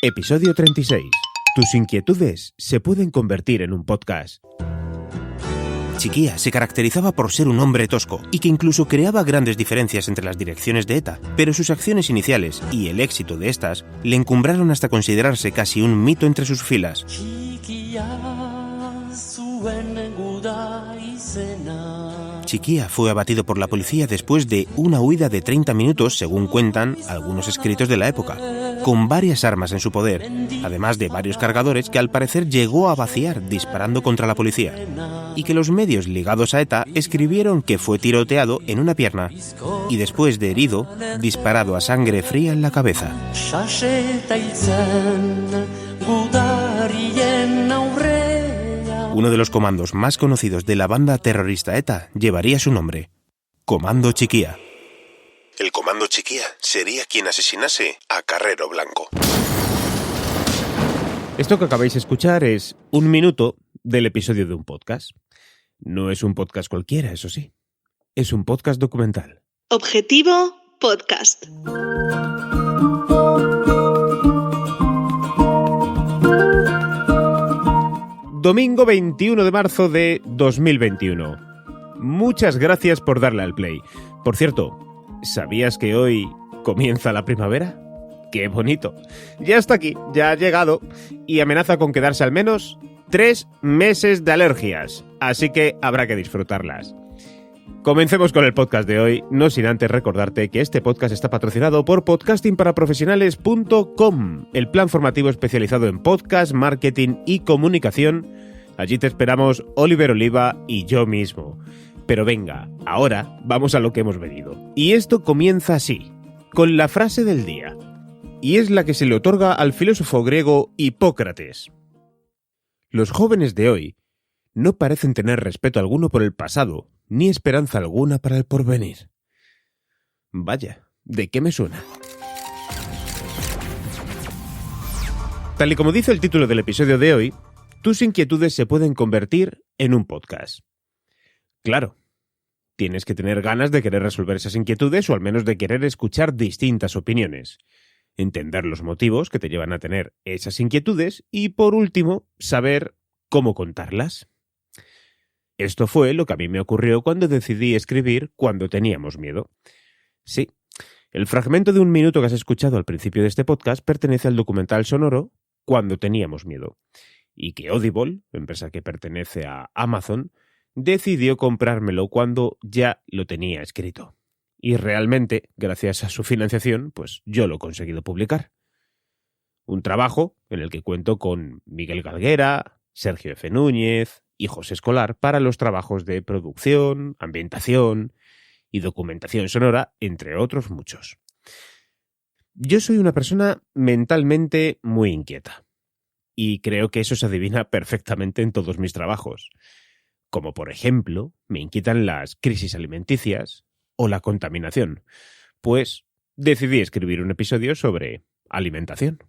Episodio 36. Tus inquietudes se pueden convertir en un podcast. Chiquía se caracterizaba por ser un hombre tosco y que incluso creaba grandes diferencias entre las direcciones de ETA, pero sus acciones iniciales y el éxito de estas le encumbraron hasta considerarse casi un mito entre sus filas. Chiquía fue abatido por la policía después de una huida de 30 minutos, según cuentan algunos escritos de la época, con varias armas en su poder, además de varios cargadores que al parecer llegó a vaciar disparando contra la policía, y que los medios ligados a ETA escribieron que fue tiroteado en una pierna y después de herido, disparado a sangre fría en la cabeza. Uno de los comandos más conocidos de la banda terrorista ETA llevaría su nombre: Comando Chiquía. El Comando Chiquía sería quien asesinase a Carrero Blanco. Esto que acabáis de escuchar es un minuto del episodio de un podcast. No es un podcast cualquiera, eso sí. Es un podcast documental. Objetivo Podcast. Domingo 21 de marzo de 2021. Muchas gracias por darle al play. Por cierto, ¿sabías que hoy comienza la primavera? ¡Qué bonito! Ya está aquí, ya ha llegado y amenaza con quedarse al menos 3 meses de alergias, así que habrá que disfrutarlas. Comencemos con el podcast de hoy, no sin antes recordarte que este podcast está patrocinado por podcastingparaprofesionales.com, el plan formativo especializado en podcast, marketing y comunicación. Allí te esperamos Oliver Oliva y yo mismo. Pero venga, ahora vamos a lo que hemos venido. Y esto comienza así, con la frase del día. Y es la que se le otorga al filósofo griego Hipócrates. Los jóvenes de hoy no parecen tener respeto alguno por el pasado, ni esperanza alguna para el porvenir. Vaya, ¿de qué me suena? Tal y como dice el título del episodio de hoy, tus inquietudes se pueden convertir en un podcast. Claro, tienes que tener ganas de querer resolver esas inquietudes o al menos de querer escuchar distintas opiniones, entender los motivos que te llevan a tener esas inquietudes y, por último, saber cómo contarlas. Esto fue lo que a mí me ocurrió cuando decidí escribir Cuando teníamos miedo. Sí, el fragmento de 1 minuto que has escuchado al principio de este podcast pertenece al documental sonoro Cuando teníamos miedo, y que Audible, empresa que pertenece a Amazon, decidió comprármelo cuando ya lo tenía escrito. Y realmente, gracias a su financiación, pues yo lo he conseguido publicar. Un trabajo en el que cuento con Miguel Galguera, Sergio F. Núñez y José Escolar para los trabajos de producción, ambientación y documentación sonora, entre otros muchos. Yo soy una persona mentalmente muy inquieta y creo que eso se adivina perfectamente en todos mis trabajos. Como por ejemplo, me inquietan las crisis alimenticias o la contaminación, pues decidí escribir un episodio sobre alimentación.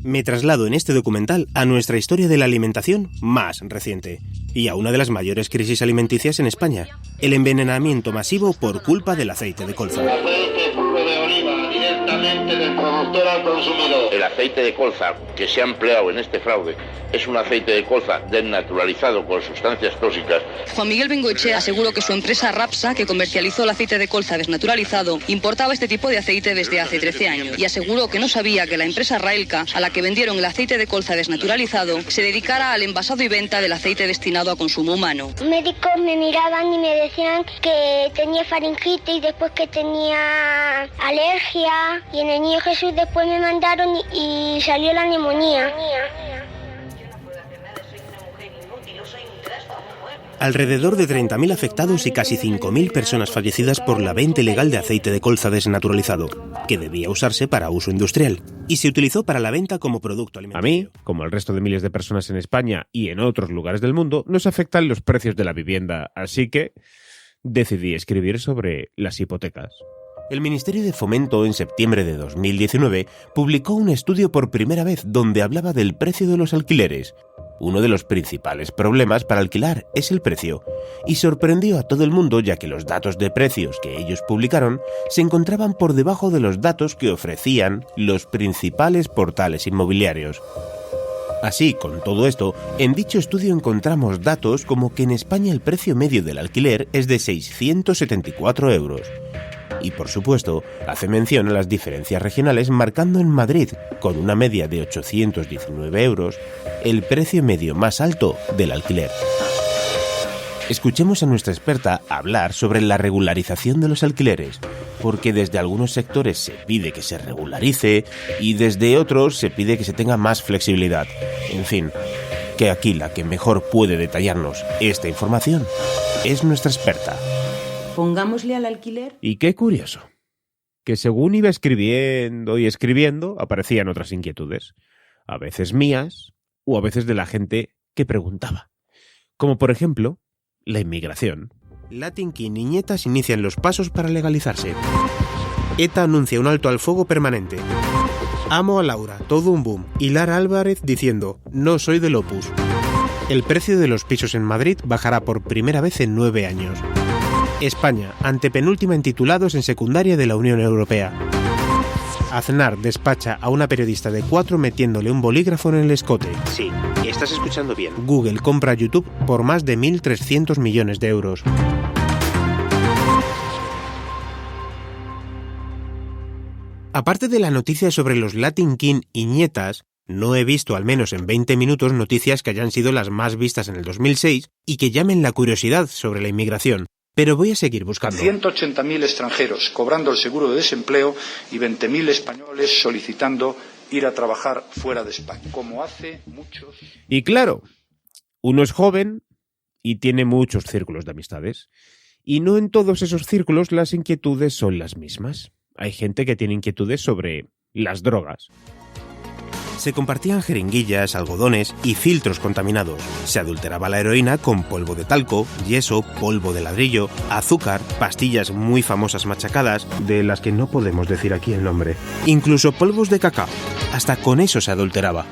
Me traslado en este documental a nuestra historia de la alimentación más reciente y a una de las mayores crisis alimenticias en España, el envenenamiento masivo por culpa del aceite de colza. El aceite puro de oliva, directamente del productor al consumidor. El aceite de colza que se ha empleado en este fraude es un aceite de colza desnaturalizado con sustancias tóxicas. Juan Miguel Bengoechea aseguró que su empresa Rapsa, que comercializó el aceite de colza desnaturalizado, importaba este tipo de aceite desde hace 13 años y aseguró que no sabía que la empresa Raelka, a la que vendieron el aceite de colza desnaturalizado, se dedicara al envasado y venta del aceite destinado a consumo humano. Médicos me miraban y me decían que tenía faringitis, después que tenía alergia, y en el Niño Jesús después me mandaron y salió la neumonía. Alrededor de 30.000 afectados y casi 5.000 personas fallecidas por la venta ilegal de aceite de colza desnaturalizado, que debía usarse para uso industrial, y se utilizó para la venta como producto alimentario. A mí, como al resto de miles de personas en España y en otros lugares del mundo, nos afectan los precios de la vivienda, así que decidí escribir sobre las hipotecas. El Ministerio de Fomento, en septiembre de 2019, publicó un estudio por primera vez donde hablaba del precio de los alquileres Uno de los principales problemas para alquilar es el precio, y sorprendió a todo el mundo ya que los datos de precios que ellos publicaron se encontraban por debajo de los datos que ofrecían los principales portales inmobiliarios. Así, con todo esto, en dicho estudio encontramos datos como que en España el precio medio del alquiler es de 674 euros. Y por supuesto, hace mención a las diferencias regionales, marcando en Madrid, con una media de 819 euros, el precio medio más alto del alquiler. Escuchemos a nuestra experta hablar sobre la regularización de los alquileres, porque desde algunos sectores se pide que se regularice y desde otros se pide que se tenga más flexibilidad. En fin, que aquí la que mejor puede detallarnos esta información es nuestra experta. Pongámosle al alquiler. Y qué curioso, que según iba escribiendo, aparecían otras inquietudes, a veces mías o a veces de la gente que preguntaba. Como por ejemplo, la inmigración. Latin King y Ñetas inician los pasos para legalizarse. ETA anuncia un alto al fuego permanente. Amo a Laura, todo un boom. Y Lara Álvarez diciendo, no soy del Opus. El precio de los pisos en Madrid bajará por primera vez en 9 años. España, antepenúltima en titulados en secundaria de la Unión Europea. Aznar despacha a una periodista de 4 metiéndole un bolígrafo en el escote. Sí, estás escuchando bien. Google compra YouTube por más de 1.300 millones de euros. Aparte de la noticia sobre los Latin King y Ñetas, no he visto al menos en 20 minutos noticias que hayan sido las más vistas en el 2006 y que llamen la curiosidad sobre la inmigración. Pero voy a seguir buscando. 180.000 extranjeros cobrando el seguro de desempleo y 20.000 españoles solicitando ir a trabajar fuera de España, como hace muchos. Y claro, uno es joven y tiene muchos círculos de amistades. Y no en todos esos círculos las inquietudes son las mismas. Hay gente que tiene inquietudes sobre las drogas. Se compartían jeringuillas, algodones y filtros contaminados. Se adulteraba la heroína con polvo de talco, yeso, polvo de ladrillo, azúcar, pastillas muy famosas machacadas, de las que no podemos decir aquí el nombre. Incluso polvos de cacao. Hasta con eso se adulteraba.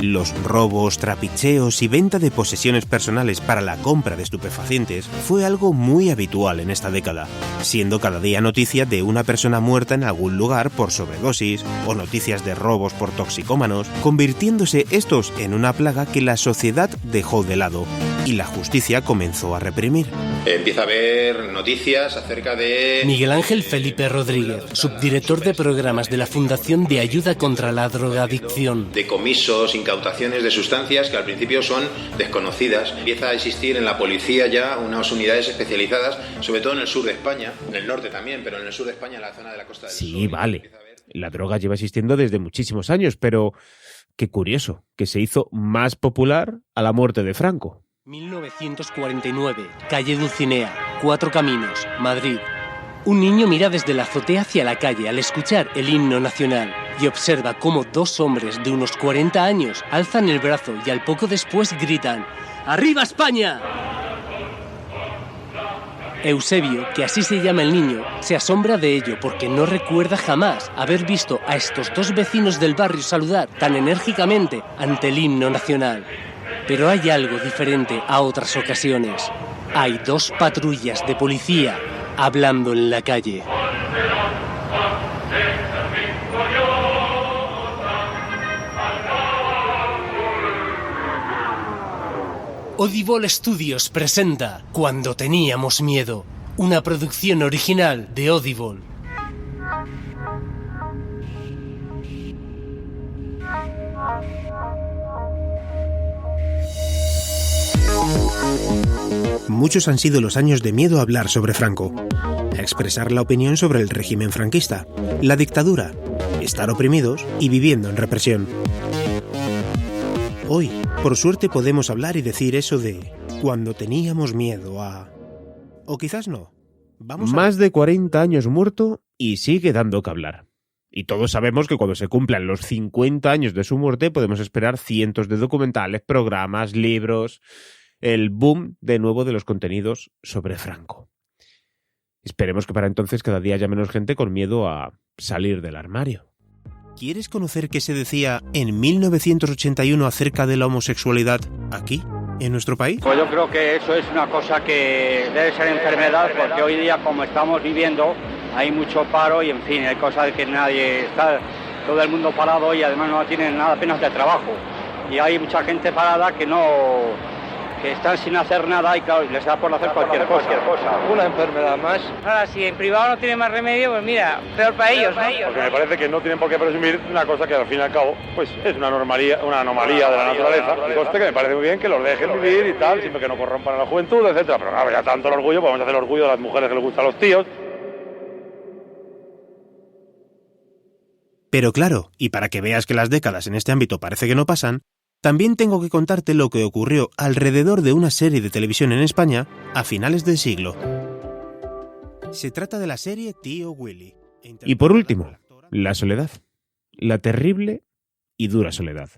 Los robos, trapicheos y venta de posesiones personales para la compra de estupefacientes fue algo muy habitual en esta década, siendo cada día noticia de una persona muerta en algún lugar por sobredosis o noticias de robos por toxicómanos, convirtiéndose estos en una plaga que la sociedad dejó de lado y la justicia comenzó a reprimir. Empieza a haber noticias acerca de... Miguel Ángel Felipe Rodríguez, subdirector de programas de la Fundación de Ayuda contra la Drogadicción. Decomisos, incautaciones de sustancias que al principio son desconocidas. Empieza a existir en la policía ya unas unidades especializadas, sobre todo en el sur de España, en el norte también, pero en el sur de España, en la zona de la Costa del Sol. Sí, vale. La droga lleva existiendo desde muchísimos años, pero qué curioso, que se hizo más popular a la muerte de Franco. 1949, calle Dulcinea, 4 Caminos, Madrid. Un niño mira desde la azotea hacia la calle al escuchar el himno nacional y observa cómo 2 hombres de unos 40 años alzan el brazo y al poco después gritan ¡Arriba España! Eusebio, que así se llama el niño, se asombra de ello porque no recuerda jamás haber visto a estos 2 vecinos del barrio saludar tan enérgicamente ante el himno nacional. Pero hay algo diferente a otras ocasiones. Hay 2 patrullas de policía hablando en la calle. Audible Studios presenta Cuando teníamos miedo, una producción original de Audible. Muchos han sido los años de miedo a hablar sobre Franco, a expresar la opinión sobre el régimen franquista, la dictadura, estar oprimidos y viviendo en represión. Hoy, por suerte, podemos hablar y decir eso de cuando teníamos miedo a... O quizás no. Más de 40 años muerto y sigue dando que hablar. Y todos sabemos que cuando se cumplan los 50 años de su muerte podemos esperar cientos de documentales, programas, libros... El boom de nuevo de los contenidos sobre Franco. Esperemos que para entonces cada día haya menos gente con miedo a salir del armario. ¿Quieres conocer qué se decía en 1981 acerca de la homosexualidad aquí, en nuestro país? Pues yo creo que eso es una cosa que debe ser enfermedad, porque hoy día, como estamos viviendo, hay mucho paro y, en fin, hay cosas que nadie está, todo el mundo parado y además no tienen nada apenas de trabajo. Y hay mucha gente parada que están sin hacer nada y claro, les da por hacer cualquier cosa. Una enfermedad más. Ahora, si en privado no tiene más remedio, pues mira, peor para ellos, ¿no? Porque me parece que no tienen por qué presumir una cosa que al fin y al cabo pues es una anomalía de la naturaleza. Y coste que me parece muy bien que los dejen vivir y tal, siempre que no corrompan a la juventud, etcétera. Pero claro, ya tanto el orgullo, pues vamos a hacer el orgullo de las mujeres que les gustan a los tíos. Pero claro, y para que veas que las décadas en este ámbito parece que no pasan, también tengo que contarte lo que ocurrió alrededor de una serie de televisión en España a finales del siglo. Se trata de la serie Tío Willy. Y por último, la soledad. La terrible y dura soledad.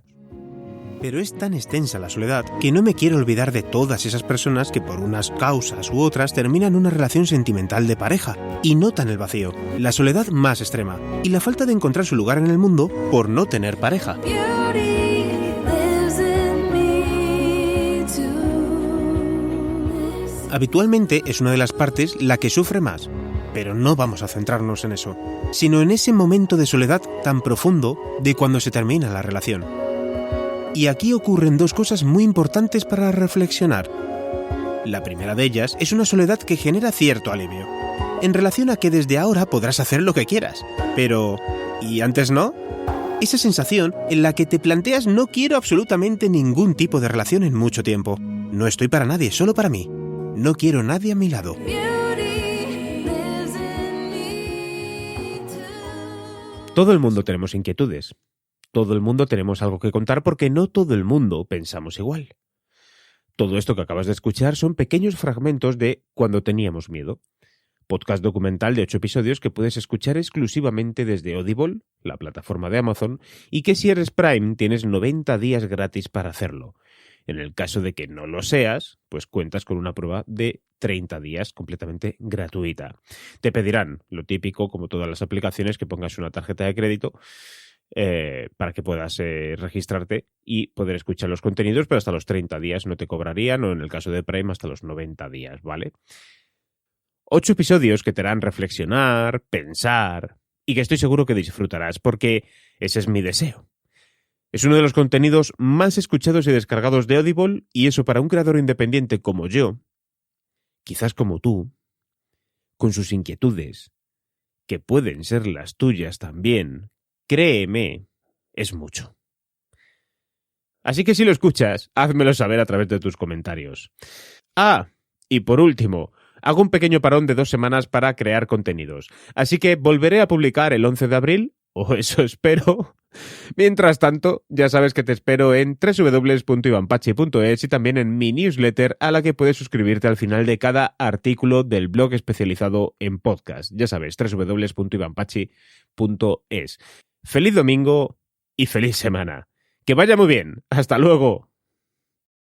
Pero es tan extensa la soledad que no me quiero olvidar de todas esas personas que por unas causas u otras terminan una relación sentimental de pareja y notan el vacío, la soledad más extrema y la falta de encontrar su lugar en el mundo por no tener pareja. Habitualmente es una de las partes la que sufre más, pero no vamos a centrarnos en eso, sino en ese momento de soledad tan profundo de cuando se termina la relación. Y aquí ocurren dos cosas muy importantes para reflexionar. La primera de ellas es una soledad que genera cierto alivio, en relación a que desde ahora podrás hacer lo que quieras, pero ¿y antes no? Esa sensación en la que te planteas no quiero absolutamente ningún tipo de relación en mucho tiempo. No estoy para nadie, solo para mí. No quiero nadie a mi lado. Todo el mundo tenemos inquietudes. Todo el mundo tenemos algo que contar porque no todo el mundo pensamos igual. Todo esto que acabas de escuchar son pequeños fragmentos de Cuando teníamos miedo, podcast documental de 8 episodios que puedes escuchar exclusivamente desde Audible, la plataforma de Amazon, y que si eres Prime tienes 90 días gratis para hacerlo. En el caso de que no lo seas, pues cuentas con una prueba de 30 días completamente gratuita. Te pedirán lo típico, como todas las aplicaciones, que pongas una tarjeta de crédito para que puedas registrarte y poder escuchar los contenidos, pero hasta los 30 días no te cobrarían, o en el caso de Prime hasta los 90 días, ¿vale? 8 episodios que te harán reflexionar, pensar y que estoy seguro que disfrutarás, porque ese es mi deseo. Es uno de los contenidos más escuchados y descargados de Audible, y eso para un creador independiente como yo, quizás como tú, con sus inquietudes, que pueden ser las tuyas también, créeme, es mucho. Así que si lo escuchas, házmelo saber a través de tus comentarios. Ah, y por último, hago un pequeño parón de 2 semanas para crear contenidos, así que volveré a publicar el 11 de abril, o eso espero. Mientras tanto, ya sabes que te espero en www.ivanpachi.es y también en mi newsletter, a la que puedes suscribirte al final de cada artículo del blog especializado en podcast. Ya sabes, www.ivanpachi.es. ¡Feliz domingo y feliz semana! ¡Que vaya muy bien! ¡Hasta luego!